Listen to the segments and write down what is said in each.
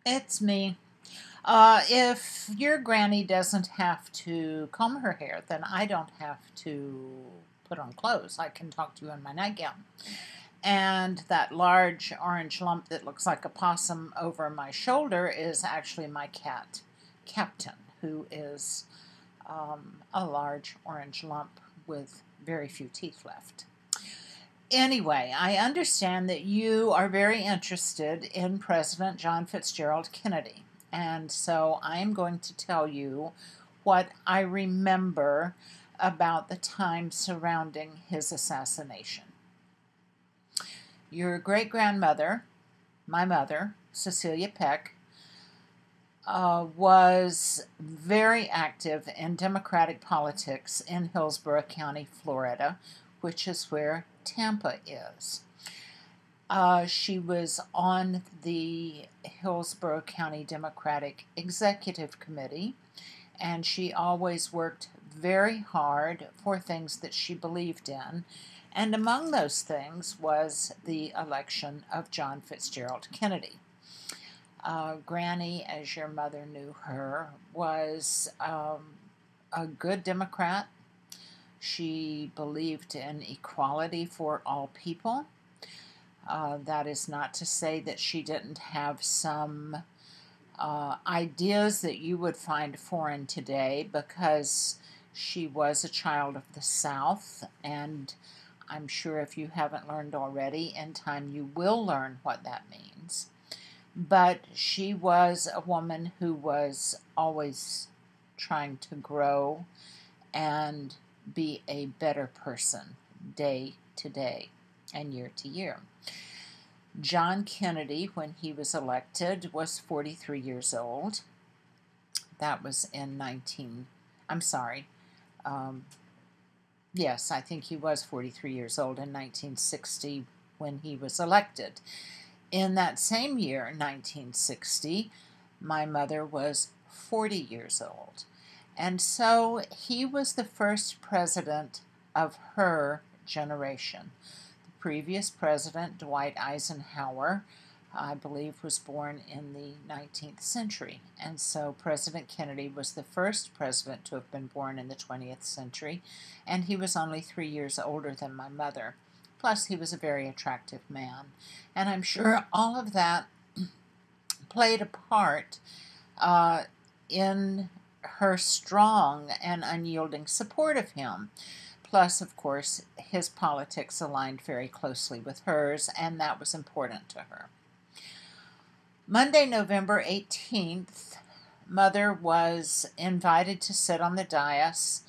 It's me. If your granny doesn't have to comb her hair, then I don't have to put on clothes. I can talk to you in my nightgown. And that large orange lump that looks like a possum over my shoulder is actually my cat, Captain, who is a large orange lump with very few teeth left. Anyway, I understand that you are very interested in President John Fitzgerald Kennedy. And so I'm going to tell you what I remember about the time surrounding his assassination. Your great grandmother, my mother, Cecilia Peck, was very active in Democratic politics in Hillsborough County, Florida, which is where Tampa is. She was on the Hillsborough County Democratic Executive Committee, and she always worked very hard for things that she believed in. And among those things was the election of John Fitzgerald Kennedy. Granny, as your mother knew her, was a good Democrat. She believed in equality for all people. That is not to say that she didn't have some ideas that you would find foreign today, because she was a child of the South, and I'm sure if you haven't learned already, in time you will learn what that means. But she was a woman who was always trying to grow and be a better person day to day and year to year. John Kennedy, when he was elected, was 43 years old. That was in yes, I think he was 43 years old in 1960 when he was elected. In that same year, 1960, my mother was 40 years old. And so he was the first president of her generation. The previous president, Dwight Eisenhower, I believe, was born in the 19th century. And so President Kennedy was the first president to have been born in the 20th century, and he was only 3 years older than my mother. Plus, he was a very attractive man. And I'm sure all of that played a part in her strong and unyielding support of him. Plus, of course, his politics aligned very closely with hers, and that was important to her. Monday, November 18th, Mother was invited to sit on the dais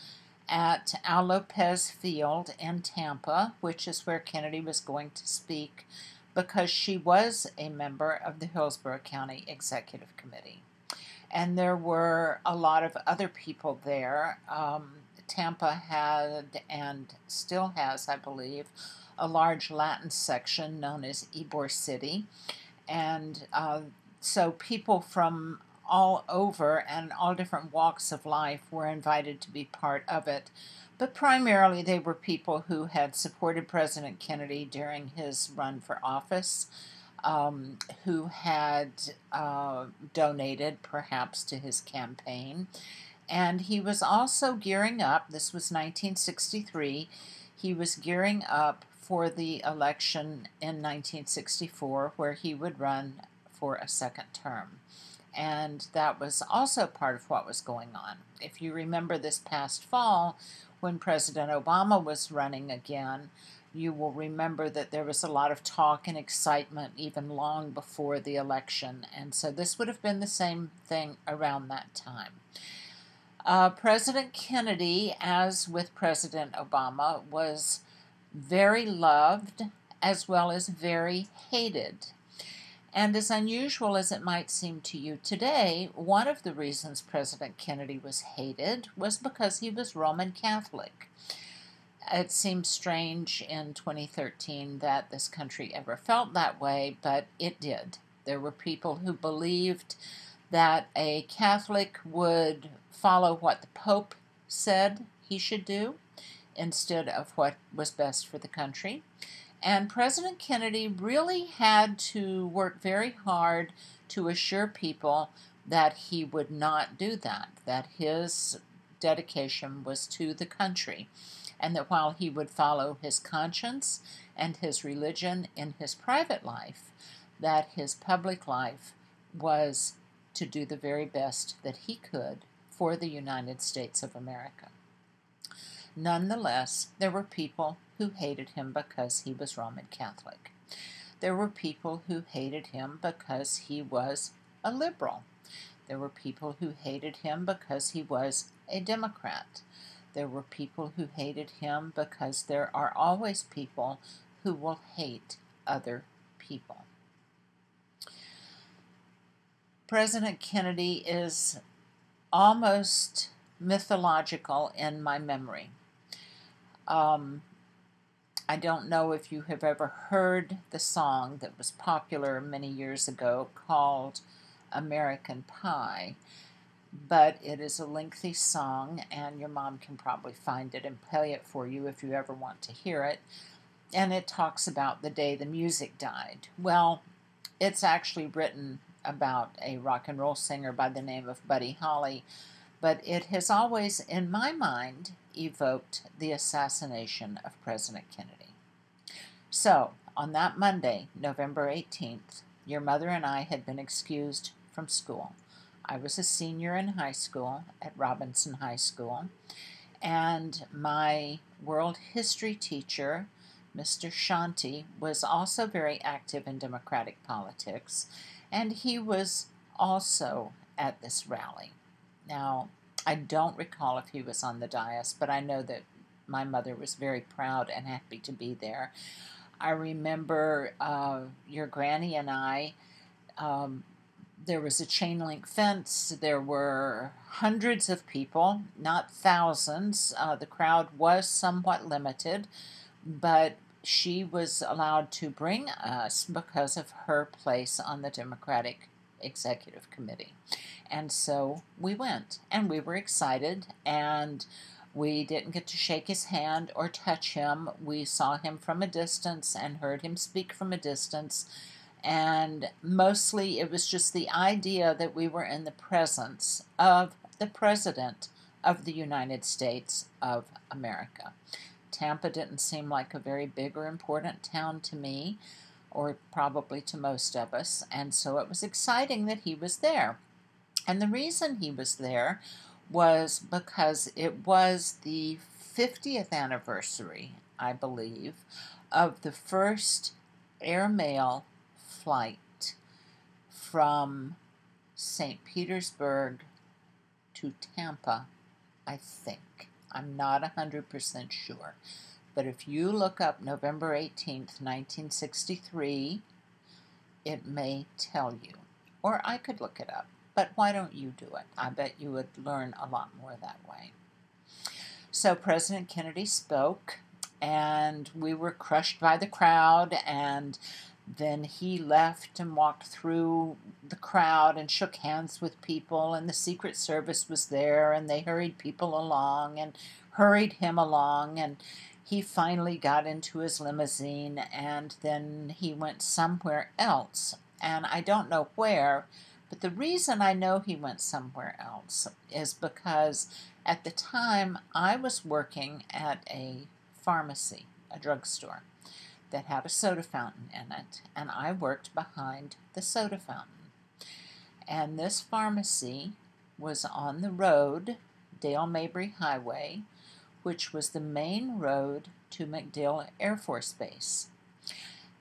at Al Lopez Field in Tampa, which is where Kennedy was going to speak, because she was a member of the Hillsborough County Executive Committee. And there were a lot of other people there. Tampa had, and still has, I believe, a large Latin section known as Ybor City. And so people from all over and all different walks of life were invited to be part of it. But primarily they were people who had supported President Kennedy during his run for office, who had donated perhaps to his campaign. And he was also gearing up, this was 1963, he was gearing up for the election in 1964, where he would run for a second term. And that was also part of what was going on. If you remember this past fall, when President Obama was running again, you will remember that there was a lot of talk and excitement even long before the election. And so this would have been the same thing around that time. President Kennedy, as with President Obama, was very loved as well as very hated. And as unusual as it might seem to you today, one of the reasons President Kennedy was hated was because he was Roman Catholic. It seems strange in 2013 that this country ever felt that way, but it did. There were people who believed that a Catholic would follow what the Pope said he should do instead of what was best for the country. And President Kennedy really had to work very hard to assure people that he would not do that, that his dedication was to the country, and that while he would follow his conscience and his religion in his private life, that his public life was to do the very best that he could for the United States of America. Nonetheless, there were people who hated him because he was Roman Catholic. There were people who hated him because he was a liberal. There were people who hated him because he was a Democrat. There were people who hated him because there are always people who will hate other people. President Kennedy is almost mythological in my memory. I don't know if you have ever heard the song that was popular many years ago called American Pie, but it is a lengthy song, and your mom can probably find it and play it for you if you ever want to hear it. And it talks about the day the music died. Well, it's actually written about a rock and roll singer by the name of Buddy Holly, but it has always, in my mind, evoked the assassination of President Kennedy. So, on that Monday, November 18th, your mother and I had been excused from school. I was a senior in high school at Robinson High School, and my world history teacher, Mr. Shanti, was also very active in Democratic politics, and he was also at this rally. Now, I don't recall if he was on the dais, but I know that my mother was very proud and happy to be there. I remember your granny and I, there was a chain link fence. There were hundreds of people, not thousands. The crowd was somewhat limited, but she was allowed to bring us because of her place on the Democratic Executive Committee. And so we went, and we were excited, and we didn't get to shake his hand or touch him. We saw him from a distance and heard him speak from a distance, and mostly it was just the idea that we were in the presence of the President of the United States of America. Tampa didn't seem like a very big or important town to me, or probably to most of us, and so it was exciting that he was there. And the reason he was there was because it was the 50th anniversary, I believe, of the first airmail flight from St. Petersburg to Tampa, I think. I'm not 100% sure. But if you look up November 18th, 1963, it may tell you. Or I could look it up. But why don't you do it? I bet you would learn a lot more that way. So President Kennedy spoke, and we were crushed by the crowd, and then he left and walked through the crowd and shook hands with people, and the Secret Service was there, and they hurried people along and hurried him along, and he finally got into his limousine, and then he went somewhere else, and I don't know where. But the reason I know he went somewhere else is because at the time I was working at a pharmacy, a drugstore, that had a soda fountain in it, and I worked behind the soda fountain. And this pharmacy was on the road, Dale Mabry Highway, which was the main road to MacDill Air Force Base.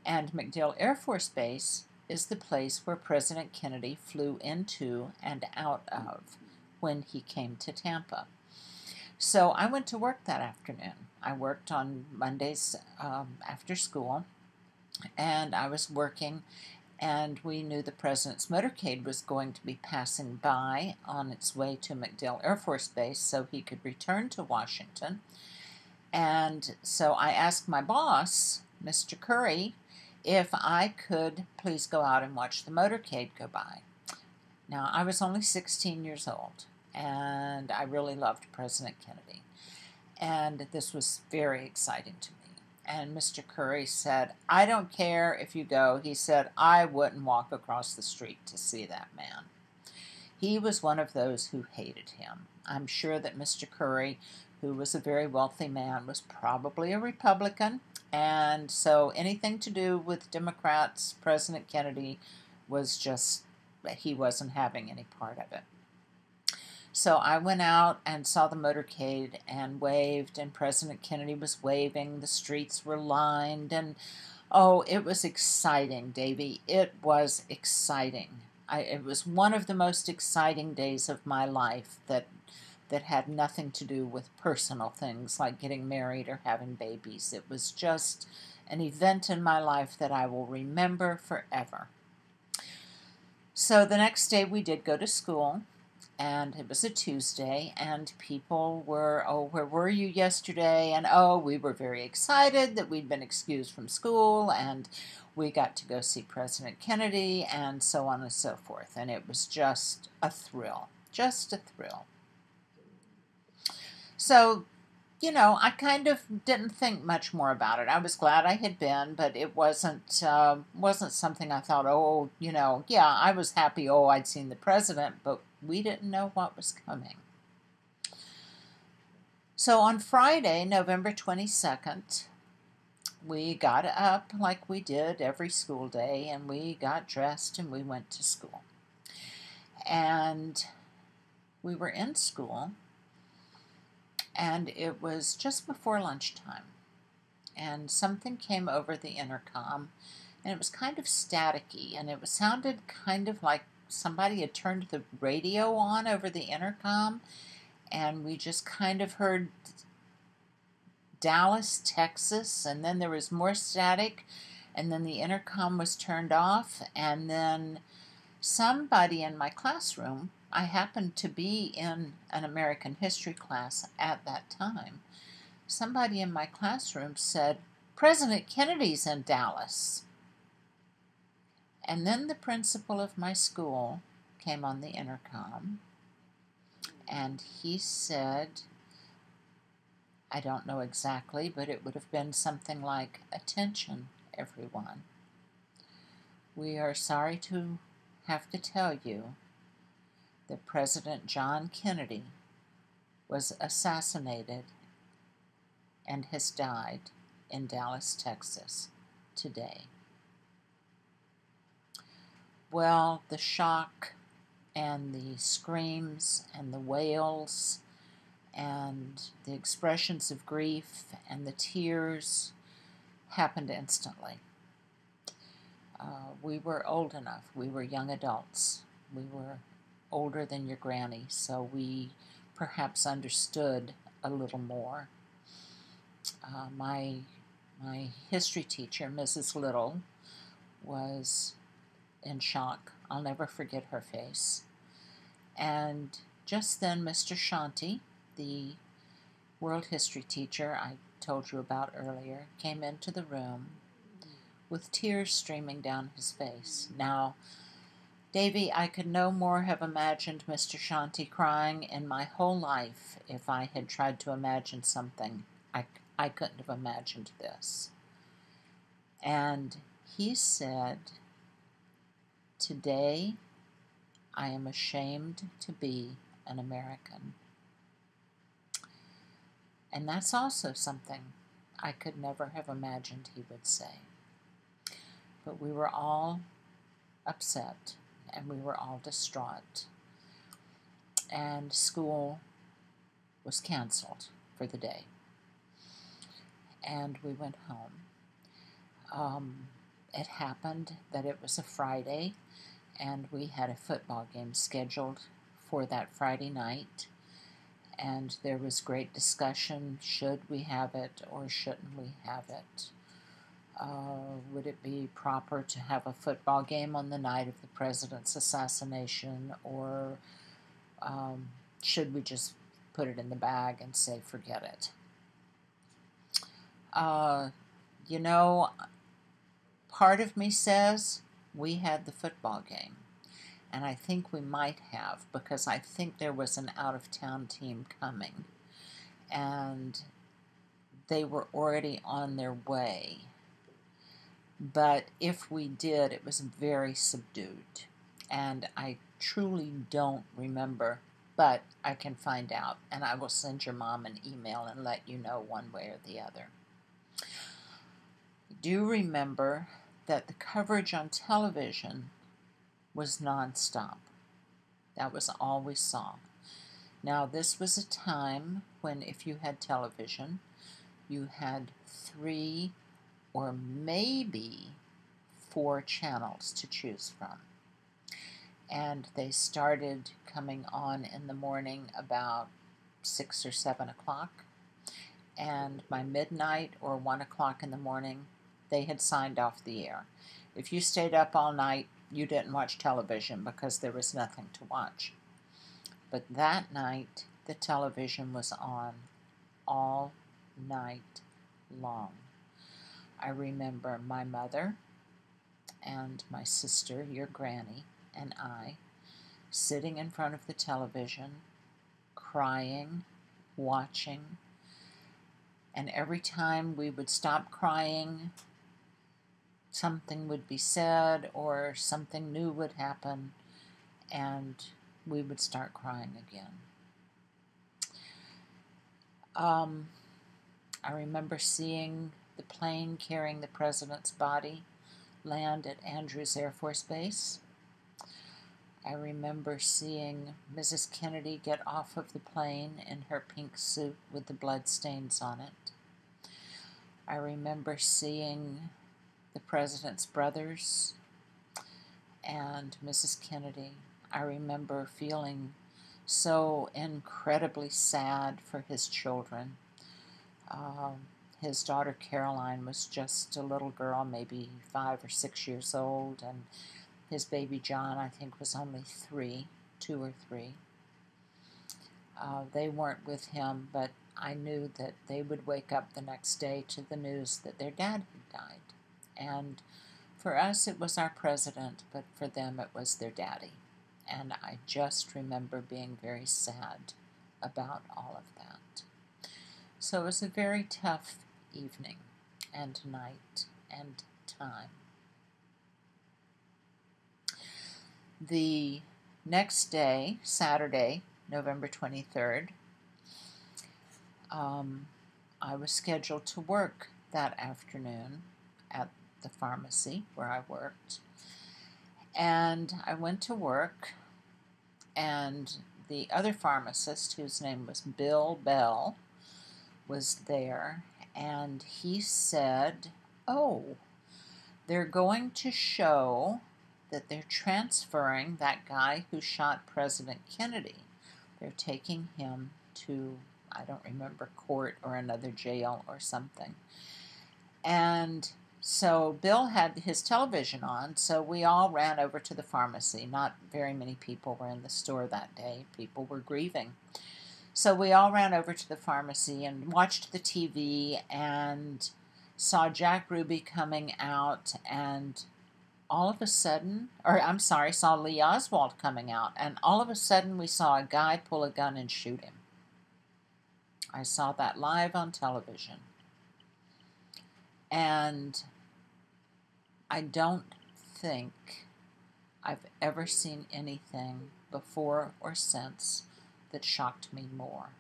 And MacDill Air Force Base is the place where President Kennedy flew into and out of when he came to Tampa. So I went to work that afternoon. I worked on Mondays after school, and I was working, and we knew the President's motorcade was going to be passing by on its way to MacDill Air Force Base so he could return to Washington. And so I asked my boss, Mr. Curry, if I could please go out and watch the motorcade go by. Now, I was only 16 years old, and I really loved President Kennedy, and this was very exciting to me. And Mr. Curry said, "I don't care if you go." He said, "I wouldn't walk across the street to see that man." He was one of those who hated him. I'm sure that Mr. Curry, who was a very wealthy man, was probably a Republican, and so anything to do with Democrats, President Kennedy, was just, he wasn't having any part of it. So I went out and saw the motorcade and waved, and President Kennedy was waving. The streets were lined, and oh, it was exciting, Davy. It was exciting. It was one of the most exciting days of my life that had nothing to do with personal things like getting married or having babies. It was just an event in my life that I will remember forever. So the next day we did go to school, and it was a Tuesday, and people were, "Oh, where were you yesterday?" And oh, we were very excited that we'd been excused from school, and we got to go see President Kennedy, and so on and so forth. And it was just a thrill, just a thrill. So, I kind of didn't think much more about it. I was glad I had been, but it wasn't something I thought, oh, yeah, I was happy, oh, I'd seen the president, but we didn't know what was coming. So on Friday, November 22nd, we got up like we did every school day, and we got dressed and we went to school. And we were in school, and it was just before lunchtime, and something came over the intercom, and it was kind of staticky, and it sounded kind of like somebody had turned the radio on over the intercom, and we just kind of heard Dallas, Texas, and then there was more static, and then the intercom was turned off, and then somebody in my classroom, I happened to be in an American history class at that time, somebody in my classroom said, "President Kennedy's in Dallas." And then the principal of my school came on the intercom, and he said, I don't know exactly, but it would have been something like, "Attention, everyone. We are sorry to have to tell you that President John Kennedy was assassinated and has died in Dallas, Texas today." Well, the shock and the screams and the wails and the expressions of grief and the tears happened instantly. We were old enough. We were young adults. We were older than your granny, so we perhaps understood a little more. My history teacher, Mrs. Little, was in shock. I'll never forget her face. And just then Mr. Shanti, the world history teacher I told you about earlier, came into the room with tears streaming down his face. Now, Davy, I could no more have imagined Mr. Shanti crying in my whole life if I had tried to imagine something. I couldn't have imagined this. And he said, "Today, I am ashamed to be an American." And that's also something I could never have imagined he would say. But we were all upset, and we were all distraught. And school was canceled for the day. And we went home. It happened that it was a Friday, and we had a football game scheduled for that Friday night. And there was great discussion, should we have it or shouldn't we have it? Would it be proper to have a football game on the night of the president's assassination, or should we just put it in the bag and say forget it? Part of me says we had the football game. And I think we might have, because I think there was an out-of-town team coming. And they were already on their way. But if we did, it was very subdued. And I truly don't remember, but I can find out, and I will send your mom an email and let you know one way or the other. I do remember that the coverage on television was nonstop. That was all we saw. Now, this was a time when, if you had television, you had 3 or maybe 4 channels to choose from. And they started coming on in the morning about 6 or 7 o'clock. And by midnight or 1 o'clock in the morning, they had signed off the air. If you stayed up all night, you didn't watch television because there was nothing to watch. But that night, the television was on all night long. I remember my mother and my sister, your granny, and I sitting in front of the television, crying, watching, and every time we would stop crying, something would be said or something new would happen, and we would start crying again. I remember seeing the plane carrying the president's body land at Andrews Air Force Base. I remember seeing Mrs. Kennedy get off of the plane in her pink suit with the blood stains on it. I remember seeing the president's brothers and Mrs. Kennedy. I remember feeling so incredibly sad for his children. His daughter Caroline was just a little girl, maybe 5 or 6 years old, and his baby John, I think, was only 2 or 3. They weren't with him, but I knew that they would wake up the next day to the news that their dad had died. And for us, it was our president, but for them, it was their daddy. And I just remember being very sad about all of that. So it was a very tough evening and night and time. The next day, Saturday, November 23rd, I was scheduled to work that afternoon at the pharmacy where I worked. And I went to work, and the other pharmacist, whose name was Bill Bell, was there, and he said, "Oh, they're going to show that they're transferring that guy who shot President Kennedy. They're taking him to, I don't remember, court or another jail or something." And so Bill had his television on, so we all ran over to the pharmacy. Not very many people were in the store that day. People were grieving. So we all ran over to the pharmacy and watched the TV and saw Jack Ruby coming out, and all of a sudden, saw Lee Oswald coming out, and all of a sudden we saw a guy pull a gun and shoot him. I saw that live on television. And I don't think I've ever seen anything before or since that shocked me more.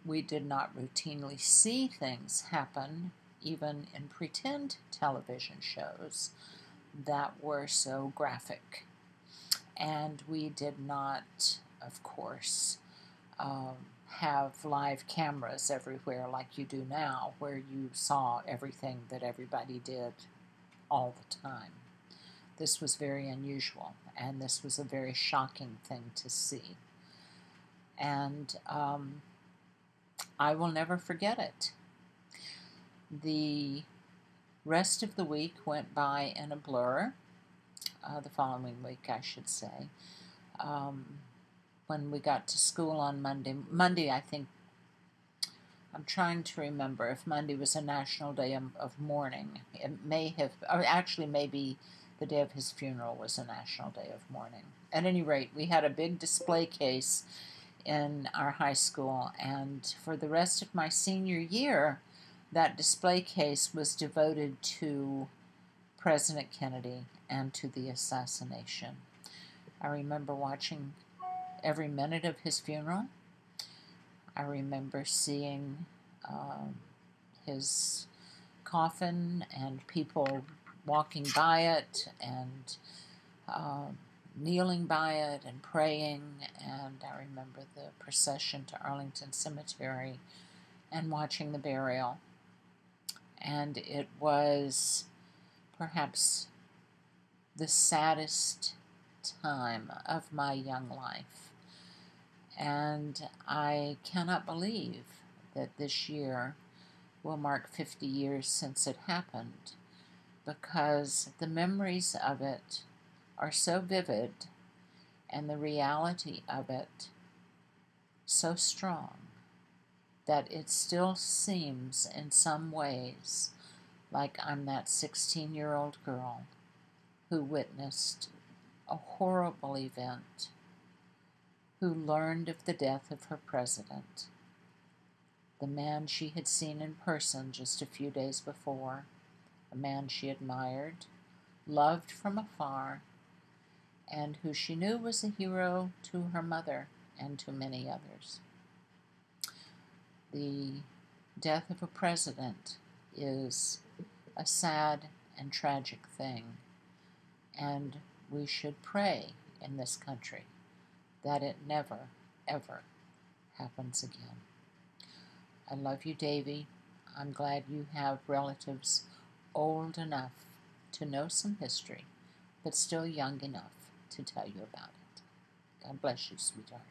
We did not routinely see things happen, even in pretend television shows, that were so graphic. And we did not, of course, have live cameras everywhere like you do now, where you saw everything that everybody did all the time. This was very unusual, and this was a very shocking thing to see. And I will never forget it. The rest of the week went by in a blur, the following week, I should say. When we got to school on Monday, I think, I'm trying to remember if Monday was a national day of mourning. It may have, or actually maybe the day of his funeral was a national day of mourning. At any rate, we had a big display case in our high school, and for the rest of my senior year, That display case was devoted to President Kennedy and to the assassination. I remember watching every minute of his funeral. I remember seeing his coffin and people walking by it and kneeling by it and praying, and I remember the procession to Arlington Cemetery and watching the burial. And it was perhaps the saddest time of my young life. And I cannot believe that this year will mark 50 years since it happened, because the memories of it are so vivid and the reality of it so strong that it still seems in some ways like I'm that 16-year-old girl who witnessed a horrible event, who learned of the death of her president, the man she had seen in person just a few days before, a man she admired, loved from afar, and who she knew was a hero to her mother and to many others. The death of a president is a sad and tragic thing, and we should pray in this country that it never, ever happens again. I love you, Davy. I'm glad you have relatives old enough to know some history, but still young enough to tell you about it. God bless you, sweetheart.